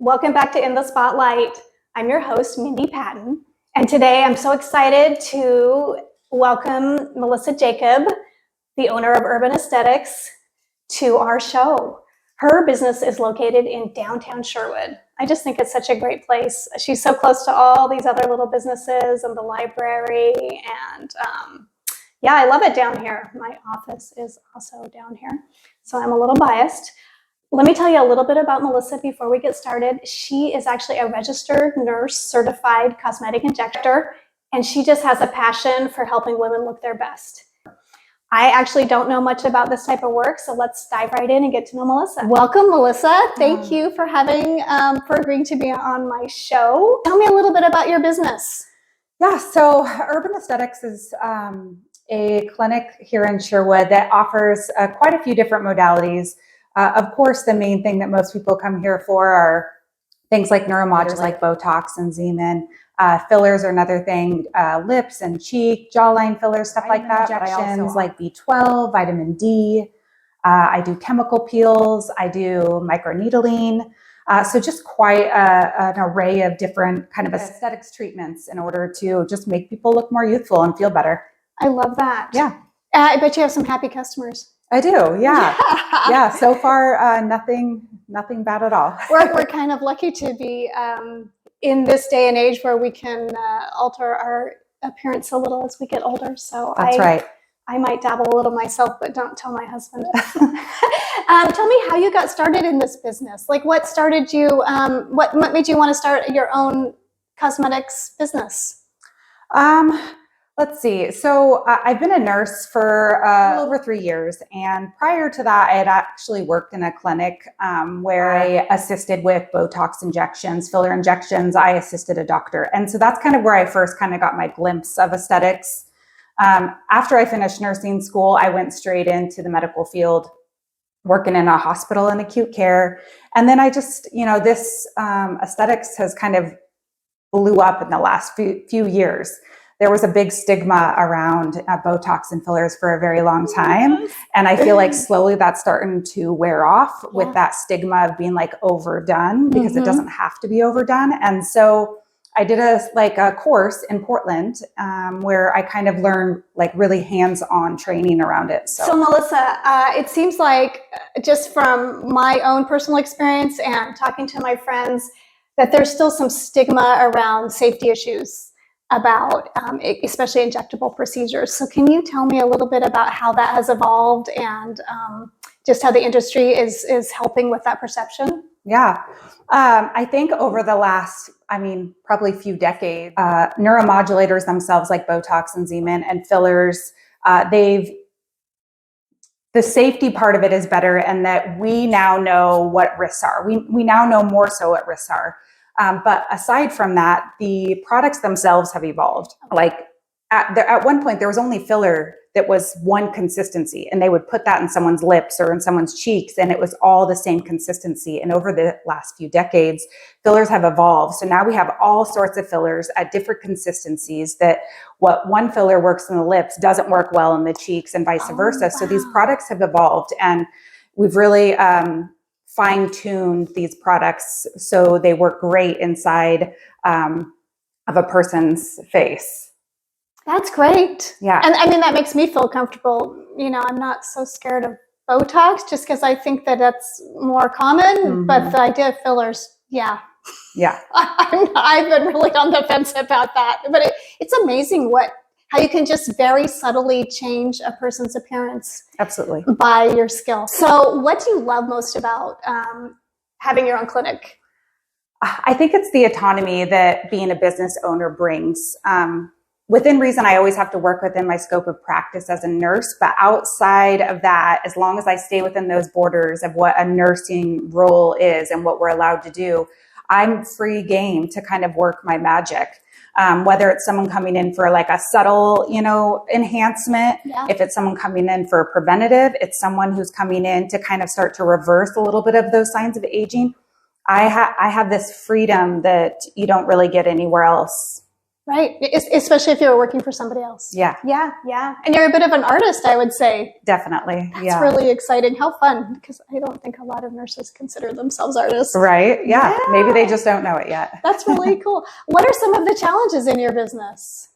Welcome back to In the Spotlight. I'm your host, Mindy Patton, and today I'm so excited to welcome Melissa Jacob, the owner of Urban Aesthetics, to our show. Her business is located in downtown Sherwood. I just think it's such a great place. She's so close to all these other little businesses and the library, and yeah, I love it down here. My office is also down here, so I'm a little biased. Let me tell you a little bit about Melissa before we get started. She is actually a registered nurse certified cosmetic injector, and she just has a passion for helping women look their best. I actually don't know much about this type of work, so let's dive right in and get to know Melissa. Welcome, Melissa. Thank you for agreeing to be on my show. Tell me a little bit about your business. Yeah, so Urban Aesthetics is a clinic here in Sherwood that offers quite a few different modalities. Of course, the main thing that most people come here for are things like neuromodulators, like Botox and Zeman. Fillers are another thing, lips and cheek, jawline fillers, stuff like that. Injections like B12, vitamin D. I do chemical peels. I do microneedling. So just quite an array of different kind of aesthetics treatments in order to just make people look more youthful and feel better. I love that. Yeah. I bet you have some happy customers. I do, yeah. Yeah, so far, nothing bad at all. We're kind of lucky to be in this day and age where we can alter our appearance a little as we get older. So That's right. I might dabble a little myself, but don't tell my husband. Tell me how you got started in this business. Like, what started you, what made you want to start your own cosmetics business? Let's see. So I've been a nurse for a little over 3 years. And prior to that, I had actually worked in a clinic where I assisted with Botox injections, filler injections. I assisted a doctor. And so that's kind of where I first kind of got my glimpse of aesthetics. After I finished nursing school, I went straight into the medical field, working in a hospital in acute care. And then I just, this aesthetics has kind of blew up in the last few years. There was a big stigma around Botox and fillers for a very long time. And I feel like slowly that's starting to wear off with that stigma of being like overdone, because it doesn't have to be overdone. And so I did a course in Portland where I kind of learned like really hands-on training around it. So Melissa, it seems like just from my own personal experience and talking to my friends that there's still some stigma around safety issues about especially injectable procedures. So can you tell me a little bit about how that has evolved and just how the industry is helping with that perception? Yeah. I think over the last, probably few decades, neuromodulators themselves like Botox and Zeman and fillers, the safety part of it is better, and that we now know what risks are. We now know more so what risks are. But aside from that, the products themselves have evolved. Like at one point, there was only filler that was one consistency, and they would put that in someone's lips or in someone's cheeks, and it was all the same consistency. And over the last few decades, fillers have evolved. So now we have all sorts of fillers at different consistencies, that what one filler works in the lips doesn't work well in the cheeks, and vice versa. Wow. So these products have evolved, and we've really fine-tuned these products so they work great inside of a person's face. That's great. Yeah. And that makes me feel comfortable. I'm not so scared of Botox just because I think that that's more common, but the idea of fillers, yeah. I've been really on the fence about that, but it's amazing how you can just very subtly change a person's appearance. Absolutely. By your skill. So what do you love most about having your own clinic? I think it's the autonomy that being a business owner brings. Within reason, I always have to work within my scope of practice as a nurse, but outside of that, as long as I stay within those borders of what a nursing role is and what we're allowed to do, I'm free game to kind of work my magic. Whether it's someone coming in for like a subtle, enhancement, if it's someone coming in for a preventative, it's someone who's coming in to kind of start to reverse a little bit of those signs of aging. I have this freedom that you don't really get anywhere else Right. Especially if you were working for somebody else. Yeah. Yeah. Yeah. And you're a bit of an artist, I would say. Definitely. That's really exciting. How fun. Because I don't think a lot of nurses consider themselves artists. Right. Yeah. Maybe they just don't know it yet. That's really cool. What are some of the challenges in your business?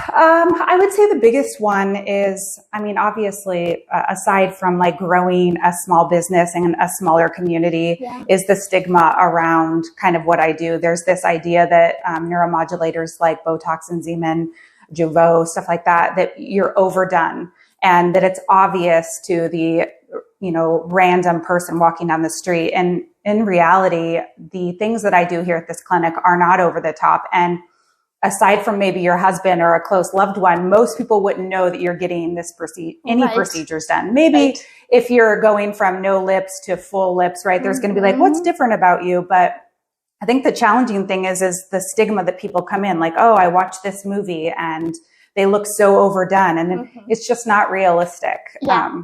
I would say the biggest one is, I mean, obviously, aside from like growing a small business and a smaller community, is the stigma around kind of what I do. There's this idea that neuromodulators like Botox and Zeman, Jeuveau, stuff like that, that you're overdone and that it's obvious to the, random person walking down the street. And in reality, the things that I do here at this clinic are not over the top. And aside from maybe your husband or a close loved one, most people wouldn't know that you're getting this any procedures done. Maybe if you're going from no lips to full lips, right, there's going to be like, what's different about you? But I think the challenging thing is the stigma that people come in like, oh, I watched this movie and they look so overdone, and it's just not realistic. Yeah.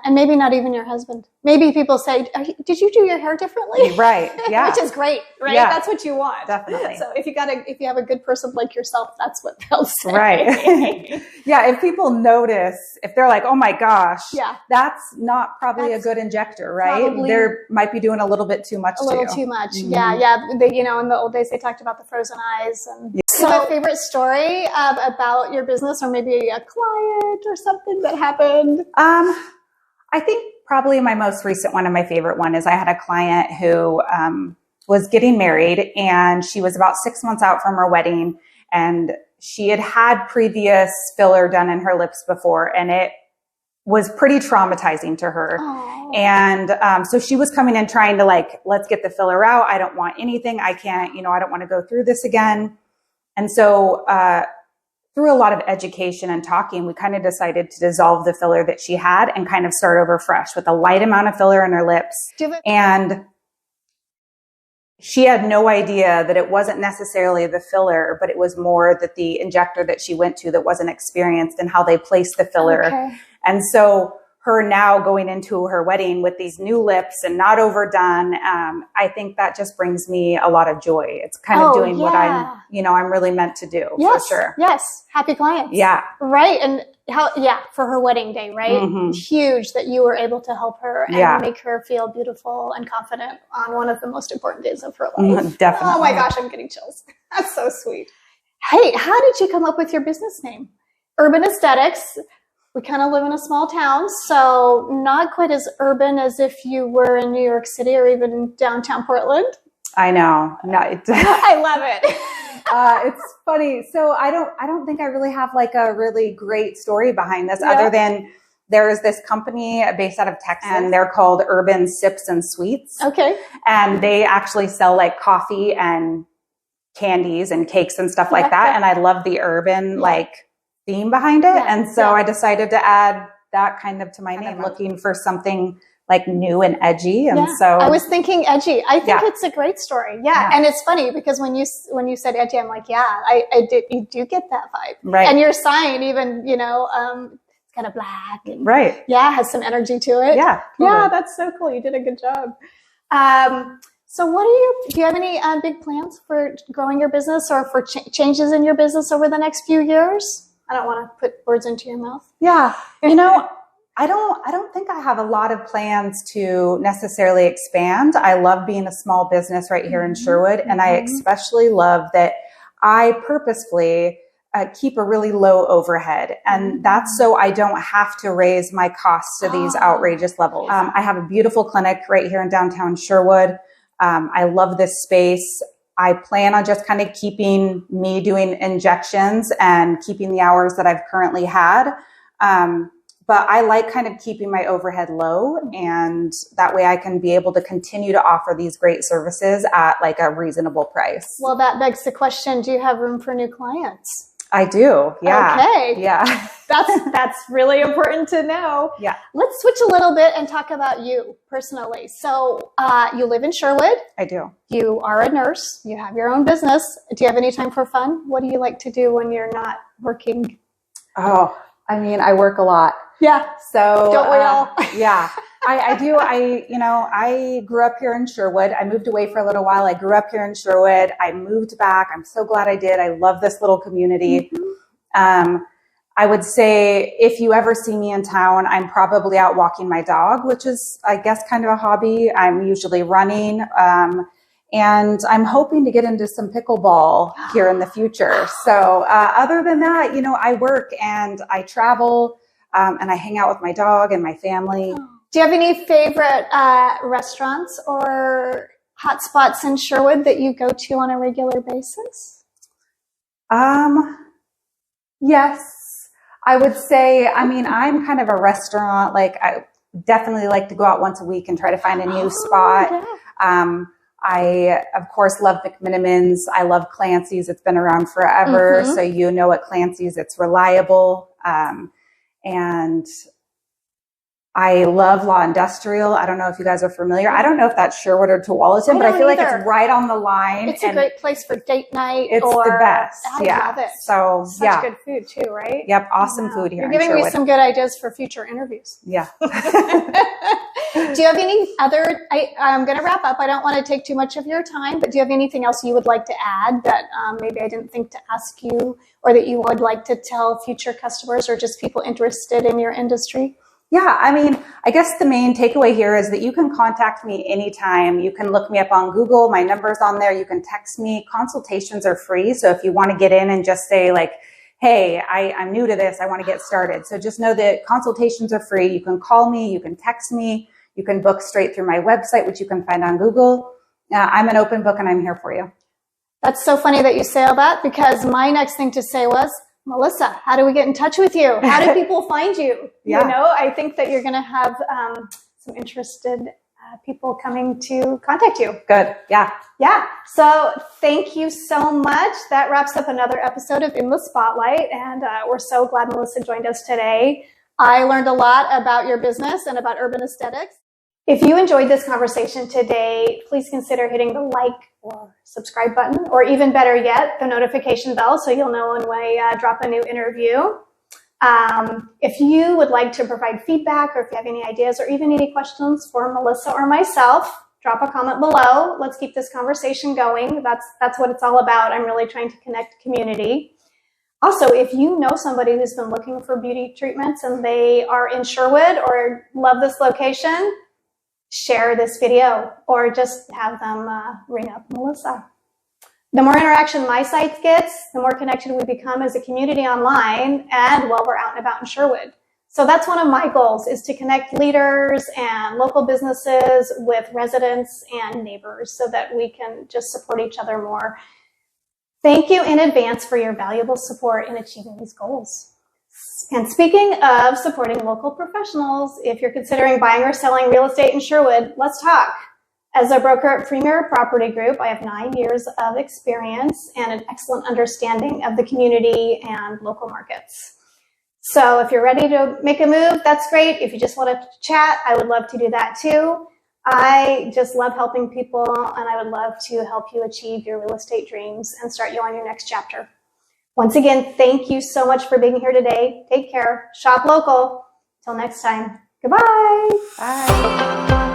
And maybe not even your husband. Maybe people say, did you do your hair differently? Right. Yeah. Which is great, right? Yeah. That's what you want. Definitely. So if you have a good person like yourself, that's what they'll say. Right. Yeah. If people notice, if they're like, oh my gosh, that's not probably a good injector, right? They might be doing a little bit too much. A little too much. Yeah. Yeah. In the old days, they talked about the frozen eyes. And so a favorite story about your business, or maybe a client or something that happened? I think probably my most recent one and my favorite one is I had a client who was getting married, and she was about 6 months out from her wedding, and she had previous filler done in her lips before, and it was pretty traumatizing to her. Aww. And so she was coming in trying to like, let's get the filler out. I don't want anything. I can't, I don't want to go through this again. And so through a lot of education and talking, we kind of decided to dissolve the filler that she had and kind of start over fresh with a light amount of filler in her lips. And she had no idea that it wasn't necessarily the filler, but it was more that the injector that she went to that wasn't experienced in how they placed the filler. Okay. And so her now going into her wedding with these new lips and not overdone, I think that just brings me a lot of joy. It's kind of doing what I'm really meant to do, for sure. Yes. Happy clients. Yeah. Right. And for her wedding day, right? Huge that you were able to help her and make her feel beautiful and confident on one of the most important days of her life. Definitely. Oh my gosh, I'm getting chills. That's so sweet. Hey, how did you come up with your business name? Urban Aesthetics. We kind of live in a small town, so not quite as urban as if you were in New York City or even downtown Portland. I know. No, I love it. It's funny. So I don't think I really have like a really great story behind this other than there is this company based out of Texas, and they're called Urban Sips and Sweets. Okay. And they actually sell like coffee and candies and cakes and stuff like that. And I love the urban theme behind it. And so I decided to add that kind of to my name. I'm looking for something like new and edgy. And so I was thinking edgy. I think it's a great story. Yeah. And it's funny because when you said edgy, I'm like, you do get that vibe. Right. And your sign even, it's kind of black. And, has some energy to it. Yeah. Yeah. That's so cool. You did a good job. So do you have any big plans for growing your business or for changes in your business over the next few years? I don't want to put words into your mouth. Yeah. I don't think I have a lot of plans to necessarily expand. I love being a small business right here in Sherwood. And I especially love that I purposefully keep a really low overhead. And that's so I don't have to raise my costs to these outrageous levels. I have a beautiful clinic right here in downtown Sherwood. I love this space. I plan on just kind of keeping me doing injections and keeping the hours that I've currently had. But I like kind of keeping my overhead low, and that way I can be able to continue to offer these great services at like a reasonable price. Well, that begs the question, do you have room for new clients? I do. Yeah. Okay. Yeah. That's really important to know. Yeah. Let's switch a little bit and talk about you personally. So you live in Sherwood. I do. You are a nurse. You have your own business. Do you have any time for fun? What do you like to do when you're not working? Oh, I mean, I work a lot. Yeah. So don't we all? Yeah. I do. I grew up here in Sherwood. I moved away for a little while. I grew up here in Sherwood. I moved back. I'm so glad I did. I love this little community. I would say if you ever see me in town, I'm probably out walking my dog, which is, I guess, kind of a hobby. I'm usually running. And I'm hoping to get into some pickleball here in the future. So other than that, I work and I travel and I hang out with my dog and my family. Do you have any favorite restaurants or hot spots in Sherwood that you go to on a regular basis? Yes. I would say, I'm kind of a restaurant, I definitely like to go out once a week and try to find a new spot. Yeah. I, of course, love McMenamins. I love Clancy's. It's been around forever. So at Clancy's, it's reliable. And I love Law Industrial. I don't know if you guys are familiar. I don't know if that's Sherwood or Tualatin, but I feel like it's right on the line. It's a great place for date night. It's the best. I love it. So, such good food too, right? Yep. Awesome food here. You're giving me some good ideas for future interviews. Yeah. Do you have any other, I'm going to wrap up. I don't want to take too much of your time, but do you have anything else you would like to add that maybe I didn't think to ask you, or that you would like to tell future customers or just people interested in your industry? Yeah, I guess the main takeaway here is that you can contact me anytime. You can look me up on Google. My number's on there. You can text me. Consultations are free. So if you want to get in and just say hey, I'm new to this, I want to get started. So just know that consultations are free. You can call me. You can text me. You can book straight through my website, which you can find on Google. I'm an open book and I'm here for you. That's so funny that you say all that, because my next thing to say was, Melissa, how do we get in touch with you? How do people find you? Yeah. I think that you're going to have some interested people coming to contact you. Good. Yeah. Yeah. So thank you so much. That wraps up another episode of In the Spotlight. And we're so glad Melissa joined us today. I learned a lot about your business and about urban aesthetics. If you enjoyed this conversation today, please consider hitting the like or subscribe button, or even better yet, the notification bell, so you'll know when we drop a new interview. If you would like to provide feedback, or if you have any ideas or even any questions for Melissa or myself, drop a comment below. Let's keep this conversation going. That's what it's all about. I'm really trying to connect community. Also, if you know somebody who's been looking for beauty treatments and they are in Sherwood or love this location, share this video or just have them ring up Melissa. The more interaction my site gets, the more connected we become as a community online and while we're out and about in Sherwood. So that's one of my goals, is to connect leaders and local businesses with residents and neighbors so that we can just support each other more. Thank you in advance for your valuable support in achieving these goals. And speaking of supporting local professionals, if you're considering buying or selling real estate in Sherwood, let's talk. As a broker at Premier Property Group, I have 9 years of experience and an excellent understanding of the community and local markets. So if you're ready to make a move, that's great. If you just want to chat, I would love to do that too. I just love helping people, and I would love to help you achieve your real estate dreams and start you on your next chapter. Once again, thank you so much for being here today. Take care. Shop local. Till next time. Goodbye. Bye.